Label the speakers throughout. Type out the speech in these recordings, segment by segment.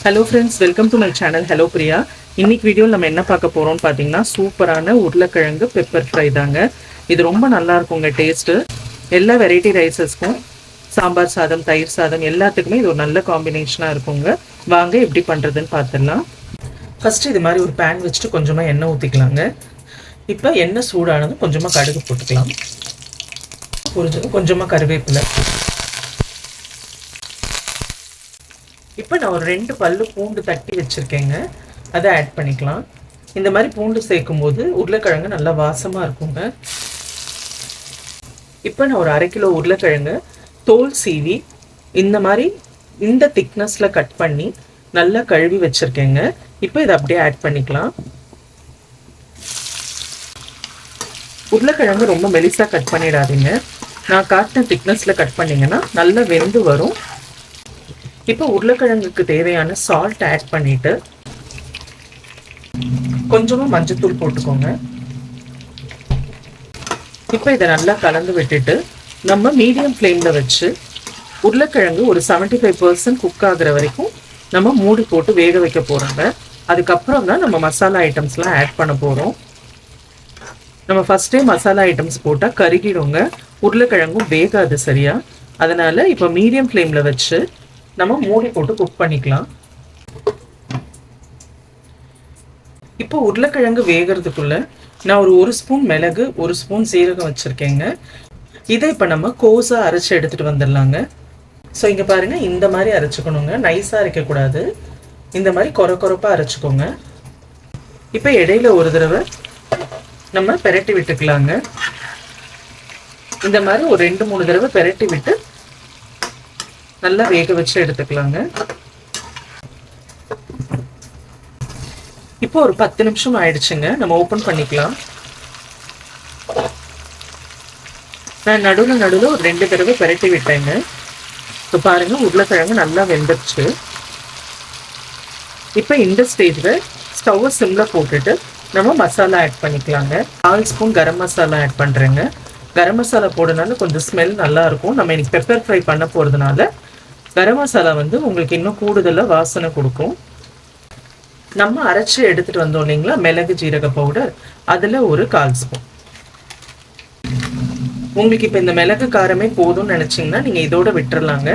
Speaker 1: Hello friends, welcome to my channel. Hello Priya. இன்னைக்கு வீடியோல நம்ம என்ன பார்க்க போறோம்னு பாத்தீங்கன்னா சூப்பரான உருளைக்கிழங்கு பெப்பர் ஃப்ரை தாங்க. இது ரொம்ப நல்லா இருக்குங்க டேஸ்ட். எல்லா வெரைட்டி ரைசஸ்க்கும் சாம்பார் சாதம், தயிர் சாதம் எல்லாத்துக்குமே இது ஒரு நல்ல காம்பினேஷனா இருக்குங்க. வாங்க எப்படி பண்றதுன்னு பார்த்துடலாம். ஃபர்ஸ்ட் இது மாதிரி ஒரு pan வச்சுட்டு கொஞ்சமா எண்ணெய் ஊத்திக்கலாங்க. இப்போ எண்ணெய் சூடானதும் கொஞ்சமா கடுகு போட்டுக்கலாம். பொரிஞ்சதும் கொஞ்சமா கறிவேப்பிலை. இப்போ நான் ஒரு 2 பல்லு பூண்டு தட்டி வச்சிருக்கேங்க. அதை ஆட் பண்ணிக்கலாம். இந்த மாதிரி பூண்டு சேர்க்கும்போது உருளைக்கிழங்கு நல்லா வாசமாக இருக்குங்க. இப்போ நான் ஒரு 1/2 கிலோ உருளைக்கிழங்கு தோல் சீவி இந்த மாதிரி இந்த திக்னஸில் கட் பண்ணி நல்லா கழுவி வச்சுருக்கேங்க. இப்போ இதை அப்படியே ஆட் பண்ணிக்கலாம். உருளைக்கிழங்கு ரொம்ப மெலிசாக கட் பண்ணிடாதீங்க. நான் காட்டின திக்னஸில் கட் பண்ணிங்கன்னா நல்லா வெந்து வரும். இப்போ உருளைக்கிழங்குக்கு தேவையான சால்ட் ஆட் பண்ணிட்டு கொஞ்சமாக மஞ்சத்தூள் போட்டுக்கோங்க. இப்போ இதை நல்லா கலந்து விட்டுட்டு நம்ம மீடியம் ஃப்ளேமில் வச்சு உருளைக்கிழங்கு ஒரு 75% குக் ஆகுற வரைக்கும் நம்ம மூடி போட்டு வேக வைக்க போகிறோங்க. அதுக்கப்புறம் தான் நம்ம மசாலா ஐட்டம்ஸ்லாம் ஆட் பண்ண போகிறோம். நம்ம ஃபஸ்ட்டே மசாலா ஐட்டம்ஸ் போட்டால் கருகிடுங்க, உருளைக்கிழங்கும் வேகாது சரியா. அதனால் இப்போ மீடியம் ஃப்ளேமில் வச்சு நம்ம மூடி போட்டு குக் பண்ணிக்கலாம். இப்போ உருளைக்கிழங்கு வேகிறதுக்குள்ள நான் ஒரு ஸ்பூன் மிளகு, 1 ஸ்பூன் சீரகம் வச்சுருக்கேங்க. இதை இப்போ நம்ம கோஸாக அரைச்சி எடுத்துகிட்டு வந்துடலாங்க. ஸோ இங்கே பாருங்கள், இந்த மாதிரி அரைச்சிக்கணுங்க, நைஸாக அரைக்கக்கூடாது. இந்த மாதிரி கொரப்பாக அரைச்சிக்கோங்க. இப்போ இடையில ஒரு தடவை நம்ம பெரட்டி விட்டுக்கலாங்க. இந்த மாதிரி ஒரு 2-3 தடவை பெரட்டி விட்டு நல்லா வேக வச்சு எடுத்துக்கலாங்க. இப்போ ஒரு 10 நிமிஷம் ஆயிடுச்சுங்க. நம்ம ஓப்பன் பண்ணிக்கலாம். நான் நடுவில் ஒரு 2 தடவை பெரட்டி விட்டேங்க. இப்போ பாருங்க, உருளைக்கிழங்கு நல்லா வெந்துருச்சு. இப்போ இந்த ஸ்டேஜில் ஸ்டவ்வை சிம்மில் போட்டுட்டு நம்ம மசாலா ஆட் பண்ணிக்கலாங்க. 4 ஸ்பூன் கரம் மசாலா ஆட் பண்ணுறேங்க. கரம் மசாலா போடுறதுனால கொஞ்சம் ஸ்மெல் நல்லா இருக்கும். நம்ம இன்னைக்கு பெப்பர் ஃப்ரை பண்ண போகிறதுனால கரம் மசாலா உங்களுக்கு இன்னும் கூடுதலாக வாசனை கொடுக்கும். நம்ம அரைச்சி எடுத்துகிட்டு வந்தோம் இல்லைங்களா மிளகு ஜீரக பவுடர், அதில் ஒரு 1/4 ஸ்பூன். உங்களுக்கு இப்போ இந்த மிளகு காரமே போதும்னு நினச்சிங்கன்னா நீங்கள் இதோட விட்டுறலாங்க.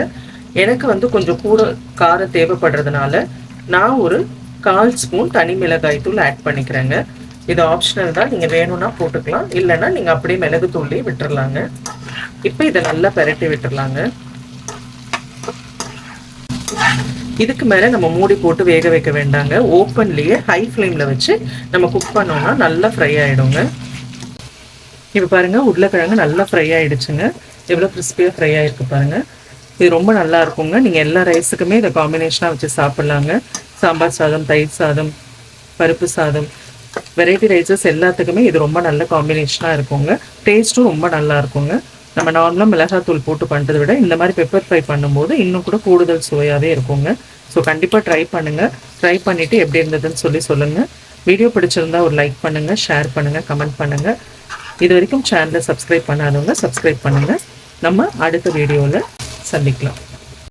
Speaker 1: எனக்கு கொஞ்சம் கூட காரம் தேவைப்படுறதுனால நான் ஒரு 1/4 ஸ்பூன் தனி மிளகாய் தூள் ஆட் பண்ணிக்கிறேங்க. இது ஆப்ஷனல் தான், நீங்கள் வேணும்னா போட்டுக்கலாம், இல்லைன்னா நீங்கள் அப்படியே மிளகு தூள்லேயே விட்டுறலாங்க. இப்போ இதை நல்லா பெரட்டி விட்டுறலாங்க. இதுக்கு மேலே நம்ம மூடி போட்டு வேக வைக்க வேண்டாங்க. ஓப்பன்லேயே ஹை ஃப்ளேமில் வச்சு நம்ம குக் பண்ணோம்னா நல்லா ஃப்ரை ஆகிடுங்க. இப்போ பாருங்கள், உருளைக்கிழங்கு நல்லா ஃப்ரை ஆகிடுச்சுங்க. எவ்வளோ கிறிஸ்பியாக ஃப்ரை ஆகிருக்கு பாருங்கள். இது ரொம்ப நல்லா இருக்குங்க. நீங்கள் எல்லா ரைஸுக்குமே இதை காம்பினேஷனாக வச்சு சாப்பிட்லாங்க. சாம்பார் சாதம், தயிர் சாதம், பருப்பு சாதம், வெரைட்டி ரைஸஸ் எல்லாத்துக்குமே இது ரொம்ப நல்ல காம்பினேஷனாக இருக்குங்க. டேஸ்ட்டும் ரொம்ப நல்லா இருக்குங்க. நம்ம நார்மலாக மிளகாத்தூள் போட்டு பண்ணுறதை விட இந்த மாதிரி பெப்பர் ஃப்ரை பண்ணும்போது இன்னும் கூட கூடுதல் சுவையாகவே இருக்குங்க. ஸோ கண்டிப்பாக ட்ரை பண்ணுங்கள். ட்ரை பண்ணிவிட்டு எப்படி இருந்ததுன்னு சொல்லுங்கள். வீடியோ பிடிச்சிருந்தா ஒரு லைக் பண்ணுங்கள், ஷேர் பண்ணுங்கள், கமெண்ட் பண்ணுங்கள். இது வரைக்கும் சேனலை சப்ஸ்கிரைப் பண்ணாதவங்க சப்ஸ்கிரைப் பண்ணுங்கள். நம்ம அடுத்த வீடியோவில் சந்திக்கலாம்.